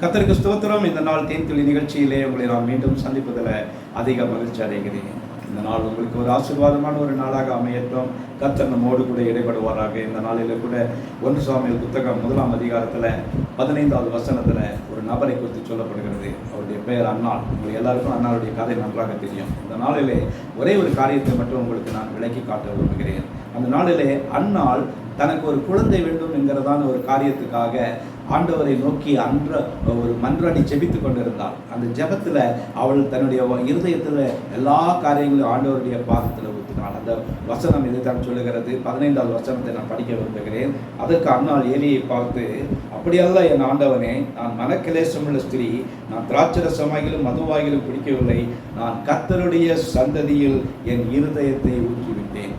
கர்த்தருக்கு ஸ்தோத்திரம். இந்த நாள் தேன்துளி நிகழ்ச்சியிலே உங்களை நான் மீண்டும் சந்திப்பதில் அதிக மகிழ்ச்சி அடைகிறேன். இந்த நாள் உங்களுக்கு ஒரு ஆசீர்வாதமான ஒரு நாளாக அமையட்டும். கர்த்தர் நம்மோடு கூட இடைபடுவாராக. இந்த நாளில் கூட 1 சாமுவேல் புத்தகம் 1ஆம் அதிகாரத்தில் 15வது வசனத்தில் ஒரு நபரை குறித்து சொல்லப்படுகிறது. அவருடைய பெயர் அன்னாள். உங்களுக்கு எல்லாருக்கும் அன்னாளுடைய கதை நன்றாக தெரியும். இந்த நாளிலே ஒரே ஒரு காரியத்தை மட்டும் உங்களுக்கு நான் விளக்கி காட்ட விரும்புகிறேன். அந்த நாளிலே அன்னாள் தனக்கு ஒரு குழந்தை வேண்டும் என்கிறதான ஒரு காரியத்துக்காக ஆண்டவரை நோக்கி ஒரு மன்றாடி ஜெபித்து கொண்டிருந்தாள். அந்த ஜெபத்தில் அவள் தன்னுடைய இருதயத்தில் எல்லா காரியங்களையும் ஆண்டவருடைய பாதத்தில் ஊற்றினாள். அந்த வசனம் இதை தான் சொல்லுகிறது. 15வது வசனத்தை நான் படிக்க விரும்புகிறேன். அதற்கு அன்னாள் ஏலியை பார்த்து, அப்படியல்ல என் ஆண்டவனே, நான் மனக்கிலேசமுள்ள ஸ்திரீ, நான் திராட்சரசமாகிலும் மதுவாகிலும் பிடிக்கவில்லை. நான் கர்த்தருடைய சந்ததியில் என் இருதயத்தை ஊற்றிவிட்டேன்.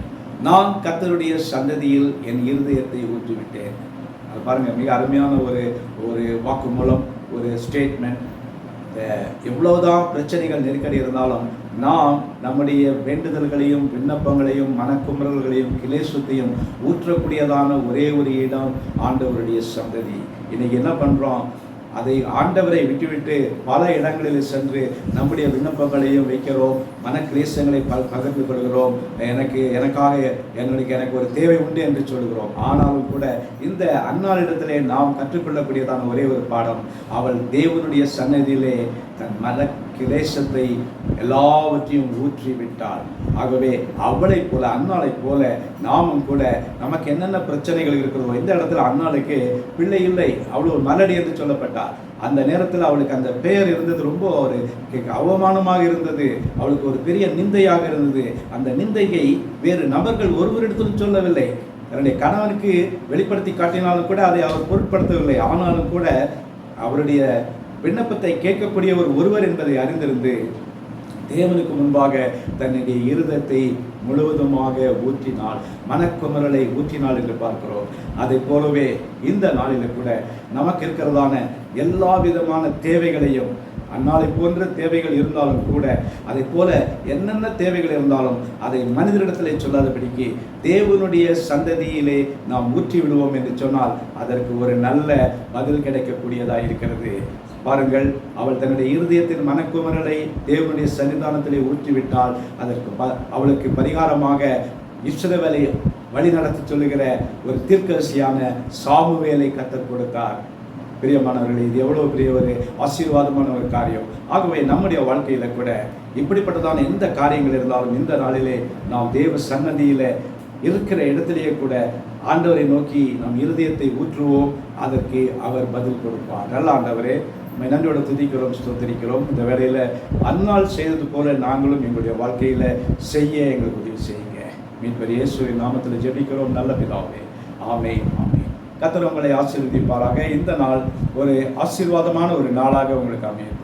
நான் கர்த்தருடைய சந்ததியில் என் இருதயத்தை ஊற்றிவிட்டேன். அது பாருங்கள், மிக அருமையான ஒரு வாக்குமூலம், ஒரு ஸ்டேட்மெண்ட். எவ்வளவுதான் பிரச்சனைகள் நெருக்கடி இருந்தாலும் நாம் நம்முடைய வேண்டுதல்களையும் விண்ணப்பங்களையும் மனக்குமுறல்களையும் கிளேசத்தையும் ஊற்றக்கூடியதான ஒரே ஒரு இடம் ஆண்டவருடைய சந்ததி. இன்னைக்கு என்ன பண்ணுறோம்? அதை ஆண்டவரை விட்டுவிட்டு பல இடங்களில் சென்று நம்முடைய விண்ணப்பங்களையும் வைக்கிறோம், மனக்கிளேசங்களை பகிர்ந்து கொள்கிறோம். எனக்கு ஒரு தேவை உண்டு என்று சொல்கிறோம். ஆனாலும் கூட இந்த அன்னாளிடத்திலே நாம் கற்றுக்கொள்ளக்கூடியதான ஒரே ஒரு பாடம், அவள் தேவனுடைய சன்னதியிலே தன் மனக்கிளேசத்தை எல்லாவற்றையும் ஊற்றி விட்டாள். ஆகவே அவளைப் போல, அன்னாளைப் போல நாமும் கூட நமக்கு என்னென்ன பிரச்சனைகள் இருக்கிறதோ, இந்த இடத்துல அன்னாளுக்கு பிள்ளை இல்லை, அவள் ஒரு மலடி என்று சொல்லப்பட்டாள். அந்த நேரத்தில் அவளுக்கு அந்த பெயர் இருந்தது ரொம்ப ஒரு அவமானமாக இருந்தது, அவளுக்கு ஒரு பெரிய நிந்தையாக இருந்தது. அந்த நிந்தையை வேறு நபர்கள் ஒருவரிடத்திலும் சொல்லவில்லை. தன்னுடைய கணவனுக்கு வெளிப்படுத்தி காட்டினாலும் கூட அதை அவர் பொருட்படுத்தவில்லை. ஆனாலும் கூட அவருடைய விண்ணப்பத்தை கேட்கக்கூடிய ஒருவர் என்பதை அறிந்திருந்து தேவனுக்கு முன்பாக தன்னுடைய இருதயத்தை முழுவதுமாக ஊற்றினாள், மனக்குமரலை ஊற்றினாள் என்று பார்க்கிறோம். அதை போலவே இந்த நாளில் கூட நமக்கு இருக்கிறதான எல்லா விதமான தேவைகளையும், அந்நாளை போன்ற தேவைகள் இருந்தாலும் கூட, அதை போல என்னென்ன தேவைகள் இருந்தாலும் அதை மனிதரிடத்திலே சொல்லாதபடிக்கு தேவனுடைய சந்ததியிலே நாம் ஊற்றி விடுவோம் என்று சொன்னால் அதற்கு ஒரு நல்ல பதில் கிடைக்கக்கூடியதாக இருக்கிறது. பாருங்கள், அவள் தன்னுடைய இருதயத்தின் மனக்குமரலை தேவனுடைய சன்னிதானத்திலே ஊற்றிவிட்டால் அதற்கு அவளுக்கு பரிகாரமாக இஸ்ரவேலை வழி நடத்தி சொல்லுகிற ஒரு தீர்க்கதரிசியான சாமுவேலை கர்த்தர் கொடுத்தார். பிரியமானவர்களே, இது எவ்வளவு பெரிய ஒரு ஆசீர்வாதமான ஒரு காரியம். ஆகவே நம்முடைய வாழ்க்கையில கூட இப்படிப்பட்டதான எந்த காரியங்கள் இருந்தாலும் இந்த நாளிலே நாம் தேவ சன்னதியில இருக்கிற இடத்திலேயே கூட ஆண்டவரை நோக்கி நம் இருதயத்தை ஊற்றுவோம். அதற்கு அவர் பதில் கொடுப்பார். நல்ல ஆண்டவரே, நன்றியோட துதிக்கிறோம், ஸ்தோத்திரிக்கிறோம். இந்த வேளையில் அந்நாள் செய்தது போல நாங்களும் எங்களுடைய வாழ்க்கையில் செய்ய எங்களுக்கு உதவி செய்யுங்க. மீட்பர் இயேசுவின் நாமத்தில் ஜெபிக்கிறோம் நல்ல பிதாவே. ஆமென், ஆமென். கர்த்தர் உங்களை ஆசீர்வதிப்பாராக. இந்த நாள் ஒரு ஆசீர்வாதமான ஒரு நாளாக உங்களுக்கு அமையும்.